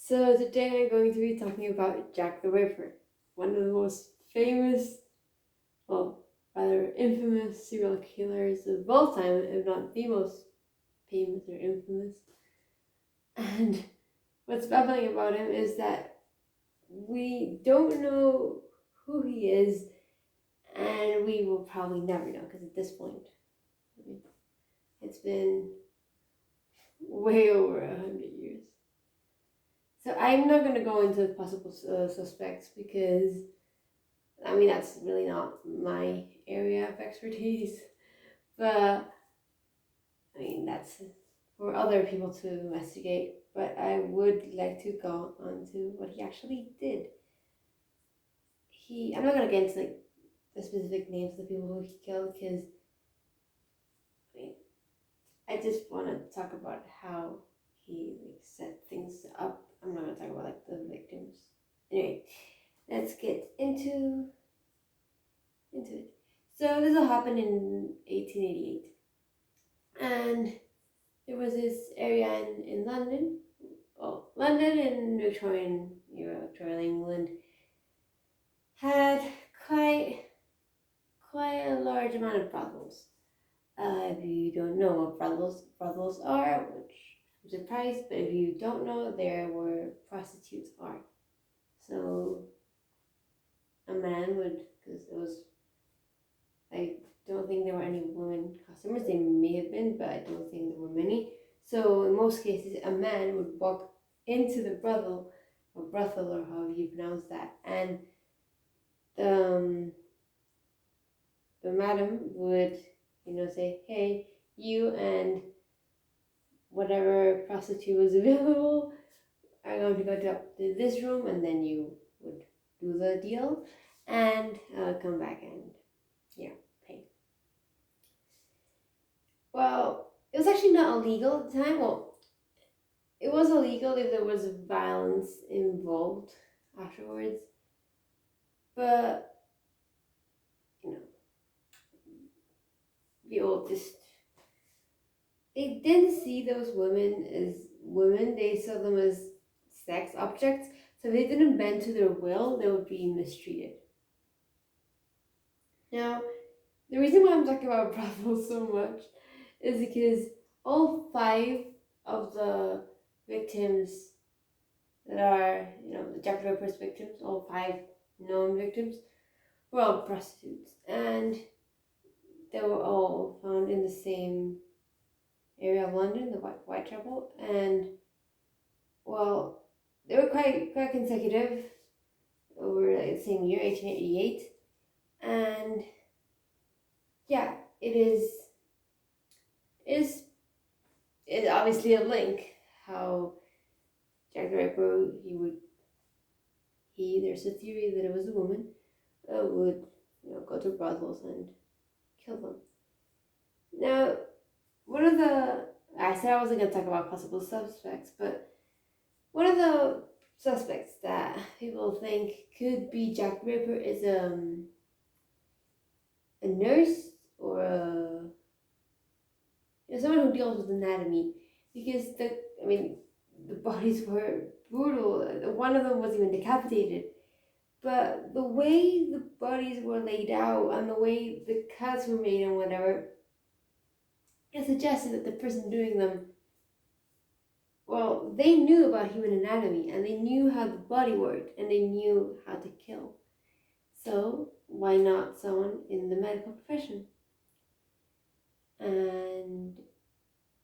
So today I'm going to be talking about Jack the Ripper, one of the most famous, well, rather infamous serial killers of all time, if not the most famous or infamous. And what's baffling about him is that we don't know who he is, and we will probably never know because at this point, it's been way over 100 years. So I'm not going to go into possible suspects because that's really not my area of expertise. But that's for other people to investigate. But I would like to go on to what he actually did. I'm not going to get into the specific names of the people who he killed because I just want to talk about how he set things up. I'm not going to talk about the victims. Anyway, let's get into it. So this all happened in 1888, and there was this area in London, London and Victorian England, had quite a large amount of brothels. If you don't know what brothels are, which I'm surprised, but if you don't know, they're where prostitutes are. So a man would, because I don't think there were any women customers. They may have been, but I don't think there were many. So in most cases, a man would walk into the brothel, or however you pronounce that, and the madam would, say, "Hey, you and whatever prostitute was available are going to go to this room," and then you would do the deal and come back and pay. Well, it was actually not illegal at the time. Well, it was illegal if there was violence involved afterwards. But, they didn't see those women as women. They saw them as sex objects. So if they didn't bend to their will, they would be mistreated. Now, the reason why I'm talking about brothels so much is because all 5 of the victims that are, the Jack the Ripper's victims, all 5 known victims, were all prostitutes. And they were all found in the same area of London, the Whitechapel. And, well, they were quite consecutive over the same year, 1888. And, yeah, it is obviously a link how Jack the Ripper, there's a theory that it was a woman, would, go to brothels and kill them. Now, I said I wasn't going to talk about possible suspects, but one of the suspects that people think could be Jack the Ripper is a nurse or someone who deals with anatomy, because the bodies were brutal. One of them was even decapitated. But the way the bodies were laid out and the way the cuts were made and whatever, it suggested that the person doing them, well, they knew about human anatomy and they knew how the body worked and they knew how to kill. So why not someone in the medical profession? And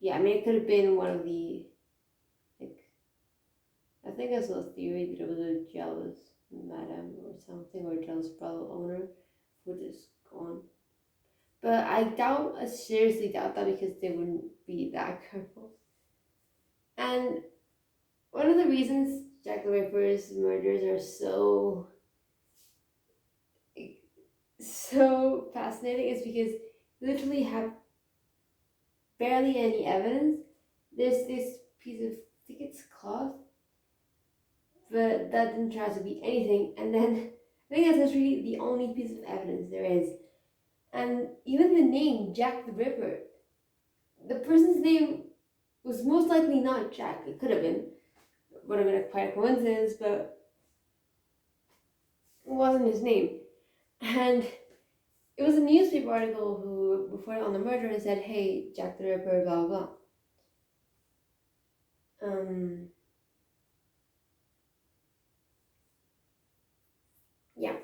it could have been one of the, I think I saw a theory that it was a jealous madam or something, or a jealous brothel owner who just gone. But I seriously doubt that, because they wouldn't be that careful. And one of the reasons Jack the Ripper's murders are so fascinating is because you literally have barely any evidence. There's this piece of, I think it's cloth, but that didn't try to be anything. And then I think that's really the only piece of evidence there is. And even the name Jack the Ripper, the person's name was most likely not Jack. It could have been, would have been quite a coincidence, but it wasn't his name. And it was a newspaper article who reported on the murder and said, "Hey, Jack the Ripper, blah blah blah." Yeah.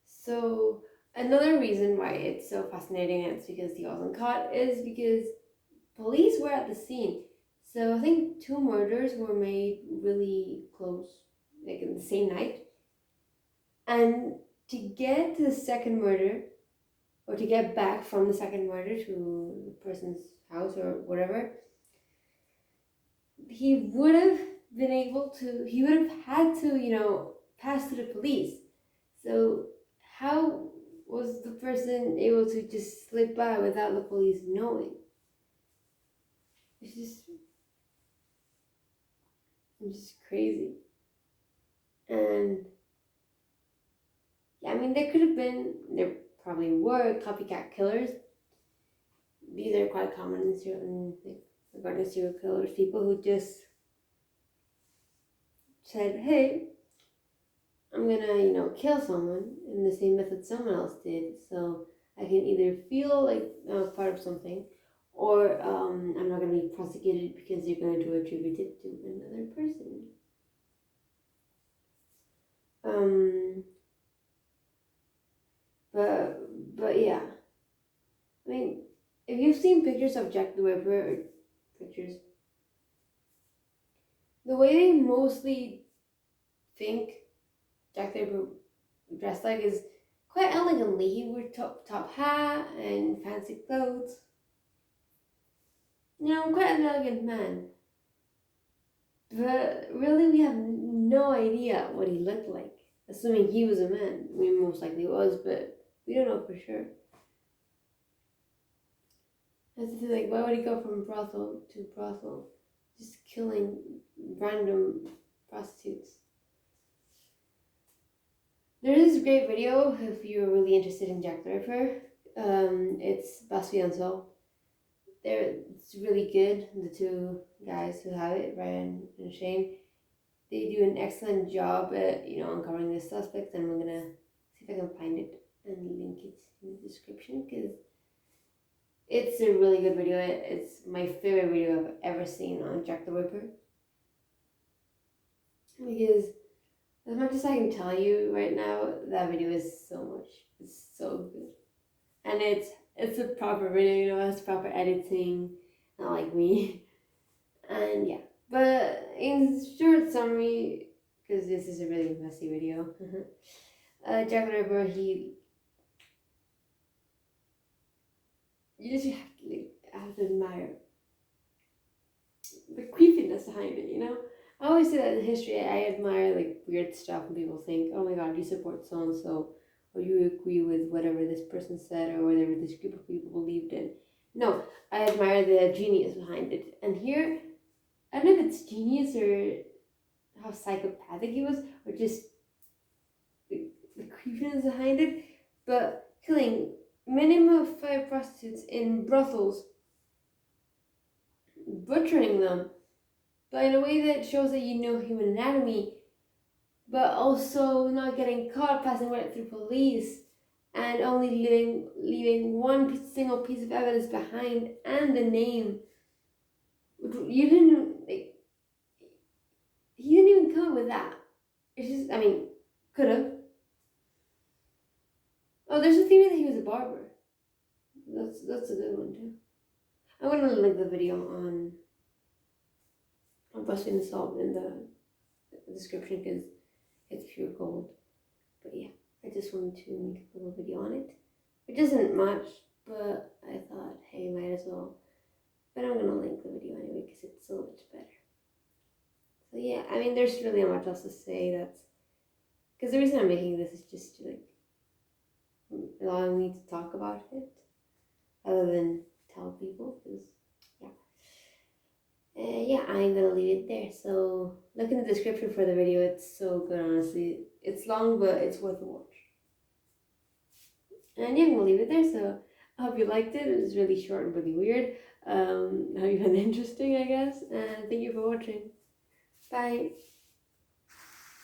So another reason why it's so fascinating and it's because he wasn't caught is because police were at the scene. So I think two murders were made really close, like in the same night. And to get to the second murder, or to get back from the second murder to the person's house or whatever, he would have he would have had to, pass through the police. So how was the person able to just slip by without the police knowing? It's just crazy. And yeah, I mean, there probably were copycat killers. These are quite common in certain, like, regarding serial killers, people who just said, "Hey, I'm gonna, kill someone in the same method someone else did, so I can either feel like I was part of something, or I'm not gonna be prosecuted because you're going to attribute it to another person." But yeah, I mean, if you've seen pictures of Jack the Ripper, or pictures, the way they mostly think Jack the Ripper dressed like is quite elegantly. He wore top hat and fancy clothes. Quite an elegant man. But really, we have no idea what he looked like. Assuming he was a man. I mean, most likely was, but we don't know for sure. That's the thing, like, why would he go from brothel to brothel? Just killing random prostitutes. There is a great video if you're really interested in Jack the Ripper. It's fiance. It's really good. The two guys who have it, Ryan and Shane, they do an excellent job at uncovering the suspects, and I'm gonna see if I can find it and link it in the description because it's a really good video. It's my favorite video I've ever seen on Jack the Ripper, because as much as I can tell you right now, that video is it's so good, and it's a proper video. It has proper editing, not like me. And yeah, but in short summary, because this is a really messy video, Jack the Ripper, you just have to admire the creepiness behind it. I always say that in history, I admire like weird stuff when people think, "Oh my God, you support so and so, or you agree with whatever this person said, or whatever this group of people believed in." No, I admire the genius behind it. And here, I don't know if it's genius or how psychopathic he was, or just the creepiness behind it, but killing minimum of 5 prostitutes in brothels, butchering them, but in a way that shows that you know human anatomy, but also not getting caught, passing right through police, and only leaving one single piece of evidence behind, and the name. You didn't like. He didn't even come up with that. It's just, I mean, could have. Oh, there's a theory that he was a barber. That's a good one too. I'm gonna link the video on BuzzFeed Unsolved in the description because it's pure gold. But yeah, I just wanted to make a little video on it. It isn't much, but I thought, hey, might as well. But I'm gonna link the video anyway because it's so much better. So yeah, I mean, there's really not much else to say. Because the reason I'm making this is just to like allowing me to talk about it, other than tell people. Because yeah, I'm gonna leave it there. So look in the description for the video. It's so good, honestly. It's long, but it's worth a watch. And yeah, I'm gonna leave it there. So I hope you liked it. It was really short and really weird. I hope you found it interesting, I guess. And thank you for watching. Bye.